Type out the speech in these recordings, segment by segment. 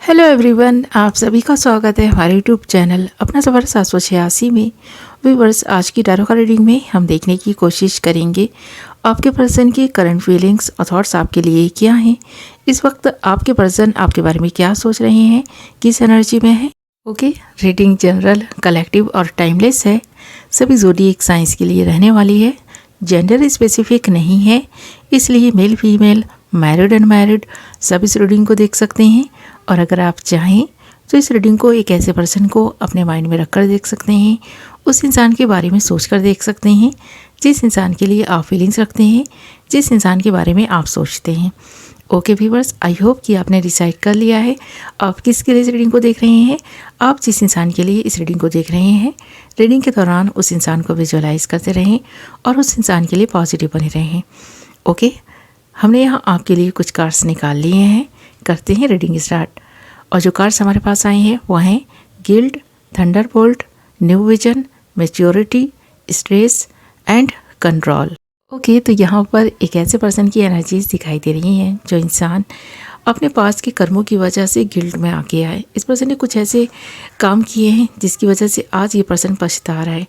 Hello everyone, आप सभी का स्वागत है हमारे यूट्यूब चैनल अपना सफ़र 786 में। व्यूअर्स, आज की टैरो कार्ड रीडिंग में हम देखने की कोशिश करेंगे आपके पर्सन की करंट फीलिंग्स और थॉट्स आपके लिए क्या हैं। इस वक्त आपके पर्सन आपके बारे में क्या सोच रहे हैं, किस एनर्जी में है। ओके, रीडिंग जनरल, कलेक्टिव और टाइमलेस है। सभी ज़ोडिएक साइंस के लिए रहने वाली है। जेंडर स्पेसिफिक नहीं है, इसलिए मेल फीमेल, मैरिड अनमैरिड सब इस रीडिंग को देख सकते हैं। और अगर आप चाहें तो इस रीडिंग को एक ऐसे पर्सन को अपने माइंड में रखकर देख सकते हैं, उस इंसान के बारे में सोचकर देख सकते हैं जिस इंसान के लिए आप फीलिंग्स रखते हैं, जिस इंसान के बारे में आप सोचते हैं। ओके व्यूअर्स, आई होप कि आपने डिसाइड कर लिया है आप किसके लिए इस रीडिंग को देख रहे हैं। आप जिस इंसान के लिए इस रीडिंग को देख रहे हैं, रीडिंग के दौरान उस इंसान को विजुअलाइज करते रहें और उस इंसान के लिए पॉजिटिव बने रहें। ओके, हमने यहाँ आपके लिए कुछ कार्ड्स निकाल लिए हैं। करते हैं रीडिंग स्टार्ट। और जो कार्ड्स हमारे पास आए हैं वो हैं guild, Thunderbolt, new vision, maturity, stress and control. Okay, तो यहाँ पर एक ऐसे पर्सन की एनर्जीज दिखाई दे रही हैं जो इंसान अपने पास के कर्मों की वजह से गिल्ड में आ गया है। इस पर्सन ने कुछ ऐसे काम किए हैं जिसकी वजह से आज ये पर्सन पछता रहा है।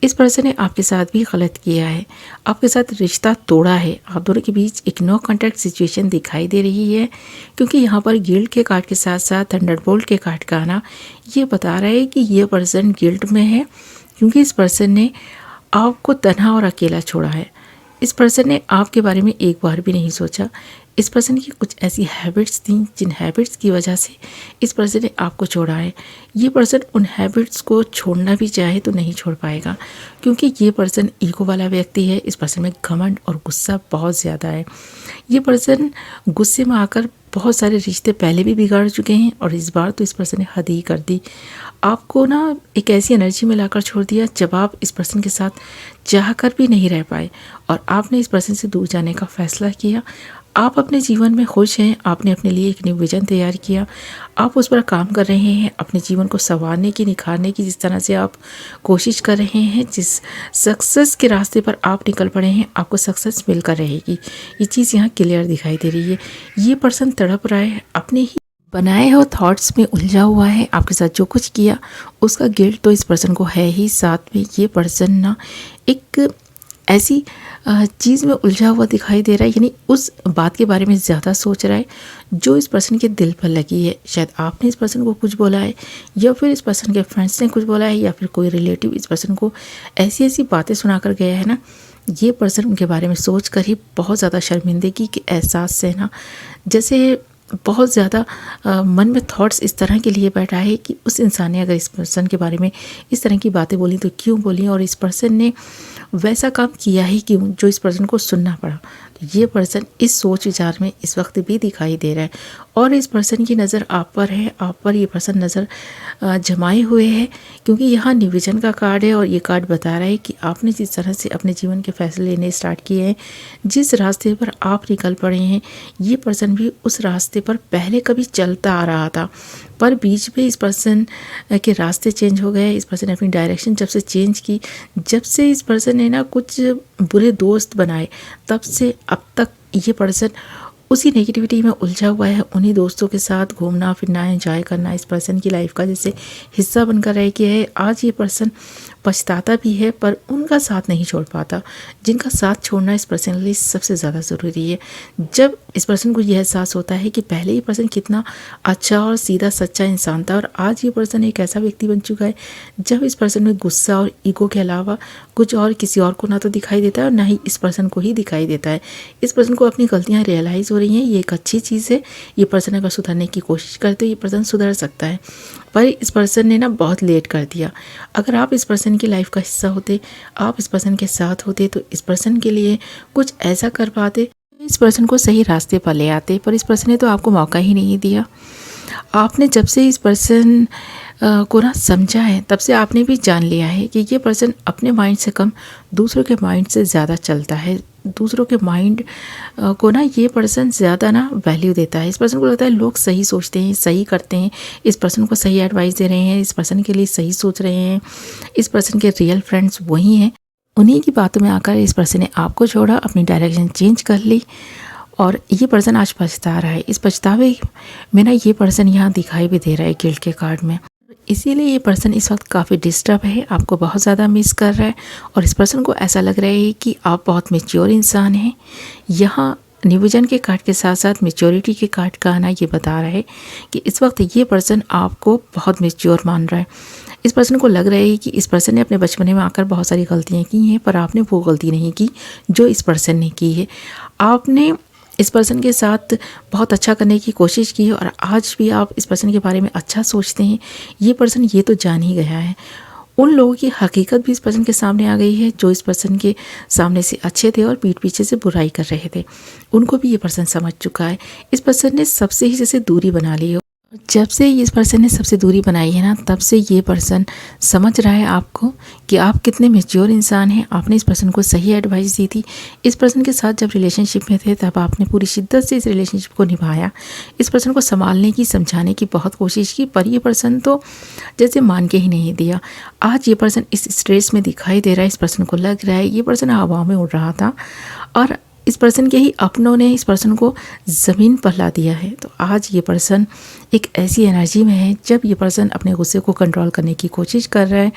इस पर्सन ने आपके साथ भी गलत किया है, आपके साथ रिश्ता तोड़ा है। आप दोनों के बीच एक नो कॉन्टैक्ट सिचुएशन दिखाई दे रही है, क्योंकि यहाँ पर गिल्ड के कार्ड के साथ साथ थंडरबोल्ट के कार्ड का आना ये बता रहा है कि ये पर्सन गिल्ड में है, क्योंकि इस पर्सन ने आपको तन्हा और अकेला छोड़ा है। इस पर्सन ने आपके बारे में एक बार भी नहीं सोचा। इस पर्सन की कुछ ऐसी हैबिट्स थी जिन हैबिट्स की वजह से इस पर्सन ने आपको छोड़ा है। ये पर्सन उन हैबिट्स को छोड़ना भी चाहे तो नहीं छोड़ पाएगा, क्योंकि ये पर्सन ईगो वाला व्यक्ति है। इस पर्सन में घमंड और गुस्सा बहुत ज़्यादा है। ये पर्सन गुस्से में आकर बहुत सारे रिश्ते पहले भी बिगाड़ चुके हैं और इस बार तो इस पर्सन ने हद ही कर दी। आपको ना एक ऐसी एनर्जी में लाकर छोड़ दिया जब आप इस पर्सन के साथ चाह कर भी नहीं रह पाए और आपने इस पर्सन से दूर जाने का फैसला किया। आप अपने जीवन में खुश हैं, आपने अपने लिए एक न्यू विजन तैयार किया, आप उस पर काम कर रहे हैं, अपने जीवन को संवारने की, निखारने की। जिस तरह से आप कोशिश कर रहे हैं, जिस सक्सेस के रास्ते पर आप निकल पड़े हैं, आपको सक्सेस मिलकर रहेगी। ये चीज़ यहाँ क्लियर दिखाई दे रही है। ये पर्सन तड़प रहा है, अपने ही बनाए हो थॉट्स में उलझा हुआ है। आपके साथ जो कुछ किया उसका गिल्ट तो इस पर्सन को है ही। साथ में ये पर्सन ना एक ऐसी चीज़ में उलझा हुआ दिखाई दे रहा है, यानी उस बात के बारे में ज़्यादा सोच रहा है जो इस पर्सन के दिल पर लगी है। शायद आपने इस पर्सन को कुछ बोला है, या फिर इस पर्सन के फ्रेंड्स ने कुछ बोला है, या फिर कोई रिलेटिव इस पर्सन को ऐसी ऐसी बातें सुनाकर गया है ना। ये पर्सन उनके बारे में सोच कर ही बहुत ज़्यादा शर्मिंदगी के एहसास से ना, जैसे बहुत ज़्यादा मन में थॉट्स इस तरह के लिए बैठा है कि उस इंसान ने अगर इस पर्सन के बारे में इस तरह की बातें बोली तो क्यों बोली, और इस पर्सन ने वैसा काम किया ही क्यों जो इस पर्सन को सुनना पड़ा। तो ये पर्सन इस सोच विचार में इस वक्त भी दिखाई दे रहा है और इस पर्सन की नज़र आप पर है। आप पर ये पर्सन नज़र जमाए हुए है, क्योंकि यहाँ निविजन का कार्ड है और ये कार्ड बता रहा है कि आपने जिस तरह से अपने जीवन के फैसले लेने स्टार्ट किए हैं, जिस रास्ते पर आप निकल पड़े हैं, ये पर्सन भी उस रास्ते पर पहले कभी चलता आ रहा था, पर बीच में इस पर्सन के रास्ते चेंज हो गए। इस पर्सन ने अपनी डायरेक्शन जब से चेंज की, जब से इस पर्सन ने ना कुछ बुरे दोस्त बनाए, तब से अब तक ये पर्सन उसी नेगेटिविटी में उलझा हुआ है। उन्हीं दोस्तों के साथ घूमना फिरना, एंजॉय करना इस पर्सन की लाइफ का जैसे हिस्सा बनकर रह गया है। आज ये पर्सन पछताता भी है, पर उनका साथ नहीं छोड़ पाता जिनका साथ छोड़ना इस पर्सन के लिए सबसे ज़्यादा ज़रूरी है। जब इस पर्सन को यह एहसास होता है कि पहले ये पर्सन कितना अच्छा और सीधा सच्चा इंसान था और आज ये पर्सन एक ऐसा व्यक्ति बन चुका है जब इस पर्सन में गुस्सा और ईगो के अलावा कुछ और किसी और को ना तो दिखाई देता है और ना ही इस पर्सन को ही दिखाई देता है। इस पर्सन को अपनी गलतियाँ रियलाइज़ हो रही हैं, ये एक अच्छी चीज़ है। ये पर्सन अगर सुधरने की कोशिश करते तो ये पर्सन सुधर सकता है, पर इस पर्सन ने ना बहुत लेट कर दिया। अगर आप इस पर्सन की लाइफ का हिस्सा होते, आप इस पर्सन के साथ होते, तो इस पर्सन के लिए कुछ ऐसा कर पाते, इस पर्सन को सही रास्ते पर ले आते, पर इस पर्सन ने तो आपको मौका ही नहीं दिया। आपने जब से इस पर्सन को ना समझा है, तब से आपने भी जान लिया है कि ये पर्सन अपने माइंड से कम दूसरों के माइंड से ज़्यादा चलता है। दूसरों के माइंड को ना ये पर्सन ज़्यादा ना वैल्यू देता है। इस पर्सन को लगता है लोग सही सोचते हैं, सही करते हैं, इस पर्सन को सही एडवाइस दे रहे हैं, इस पर्सन के लिए सही सोच रहे हैं। इस पर्सन के रियल फ्रेंड्स वही हैं। उन्हीं की बातों में आकर इस पर्सन ने आपको छोड़ा, अपनी डायरेक्शन चेंज कर ली और ये पर्सन आज पछता रहा है। इस पछतावे में ना ये पर्सन यहाँ दिखाई भी दे रहा है गिल्ट के कार्ड में। इसीलिए ये पर्सन इस वक्त काफ़ी डिस्टर्ब है, आपको बहुत ज़्यादा मिस कर रहा है और इस पर्सन को ऐसा लग रहा है कि आप बहुत मैच्योर इंसान हैं। यहाँ न्यू विजन के कार्ड के साथ साथ मैच्योरिटी के कार्ड का आना ये बता रहा है कि इस वक्त ये पर्सन आपको बहुत मैच्योर मान रहा है। इस पर्सन को लग रहा है कि इस पर्सन ने अपने बचपने में आकर बहुत सारी गलतियाँ की हैं, पर आपने वो गलती नहीं की जो इस पर्सन ने की है। आपने इस पर्सन के साथ बहुत अच्छा करने की कोशिश की है और आज भी आप इस पर्सन के बारे में अच्छा सोचते हैं। ये पर्सन ये तो जान ही गया है। उन लोगों की हकीकत भी इस पर्सन के सामने आ गई है जो इस पर्सन के सामने से अच्छे थे और पीठ पीछे से बुराई कर रहे थे। उनको भी ये पर्सन समझ चुका है। इस पर्सन ने सबसे ही जैसे दूरी बना ली हो। जब से इस पर्सन ने सबसे दूरी बनाई है ना, तब से ये पर्सन समझ रहा है आपको कि आप कितने मैच्योर इंसान हैं। आपने इस पर्सन को सही एडवाइस दी थी। इस पर्सन के साथ जब रिलेशनशिप में थे तब आपने पूरी शिद्दत से इस रिलेशनशिप को निभाया। इस पर्सन को संभालने की, समझाने की बहुत कोशिश की, पर ये पर्सन तो जैसे मान के ही नहीं दिया। आज ये पर्सन इस स्ट्रेस में दिखाई दे रहा है। इस पर्सन को लग रहा है ये पर्सन हवा में उड़ रहा था और इस पर्सन के ही अपनों ने इस पर्सन को ज़मीन पर ला दिया है। तो आज ये पर्सन एक ऐसी एनर्जी में है जब ये पर्सन अपने गुस्से को कंट्रोल करने की कोशिश कर रहा है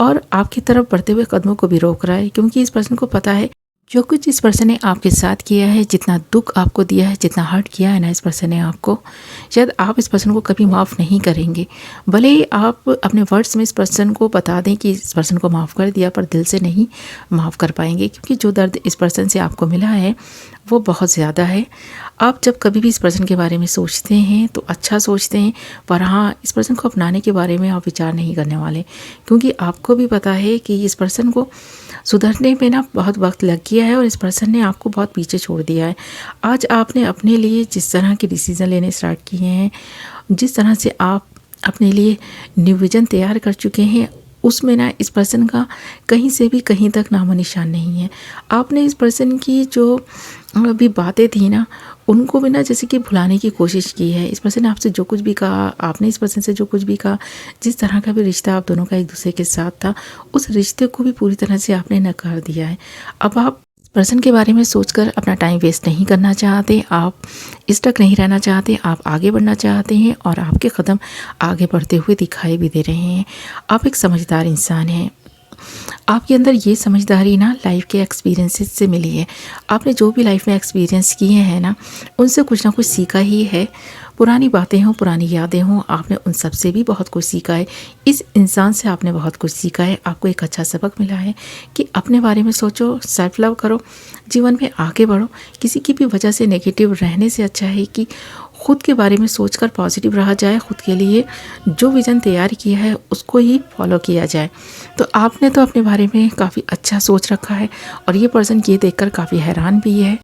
और आपकी तरफ बढ़ते हुए कदमों को भी रोक रहा है, क्योंकि इस पर्सन को पता है जो कुछ इस पर्सन ने आपके साथ किया है, जितना दुख आपको दिया है, जितना हर्ट किया है ना इस पर्सन ने आपको, शायद आप इस पर्सन को कभी माफ़ नहीं करेंगे। भले ही आप अपने वर्ड्स में इस पर्सन को बता दें कि इस पर्सन को माफ़ कर दिया, पर दिल से नहीं माफ़ कर पाएंगे, क्योंकि जो दर्द इस पर्सन से आपको मिला है वो बहुत ज़्यादा है। आप जब कभी भी इस पर्सन के बारे में सोचते हैं तो अच्छा सोचते हैं, पर हाँ, इस पर्सन को अपनाने के बारे में आप विचार नहीं करने वाले, क्योंकि आपको भी पता है कि इस पर्सन को सुधरने में ना बहुत वक्त लग गया है और इस पर्सन ने आपको बहुत पीछे छोड़ दिया है। आज आपने अपने लिए जिस तरह के डिसीज़न लेने स्टार्ट किए हैं, जिस तरह से आप अपने लिए न्यू विजन तैयार कर चुके हैं, उसमें ना इस पर्सन का कहीं से भी कहीं तक नामो निशान नहीं है। आपने इस पर्सन की जो अभी बातें थी ना, उनको भी ना जैसे कि भुलाने की कोशिश की है। इस पर्सन ने आपसे जो कुछ भी कहा, आपने इस पर्सन से जो कुछ भी कहा, जिस तरह का भी रिश्ता आप दोनों का एक दूसरे के साथ था, उस रिश्ते को भी पूरी तरह से आपने नकार दिया है। अब आप पर्सन के बारे में सोचकर अपना टाइम वेस्ट नहीं करना चाहते, आप स्टक नहीं रहना चाहते, आप आगे बढ़ना चाहते हैं और आपके कदम आगे बढ़ते हुए दिखाई भी दे रहे हैं। आप एक समझदार इंसान हैं। आपके अंदर ये समझदारी ना लाइफ के एक्सपीरियंसेस से मिली है। आपने जो भी लाइफ में एक्सपीरियंस किए हैं ना, उनसे कुछ ना कुछ सीखा ही है। पुरानी बातें हों, पुरानी यादें हों, आपने उन सब से भी बहुत कुछ सीखा है। इस इंसान से आपने बहुत कुछ सीखा है। आपको एक अच्छा सबक मिला है कि अपने बारे में सोचो, सेल्फ लव करो, जीवन में आगे बढ़ो। किसी की भी वजह से नेगेटिव रहने से अच्छा है कि खुद के बारे में सोचकर पॉजिटिव रहा जाए। खुद के लिए जो विज़न तैयार किया है उसको ही फॉलो किया जाए। तो आपने तो अपने बारे में काफ़ी अच्छा सोच रखा है और ये पर्सन ये देखकर काफ़ी हैरान भी है।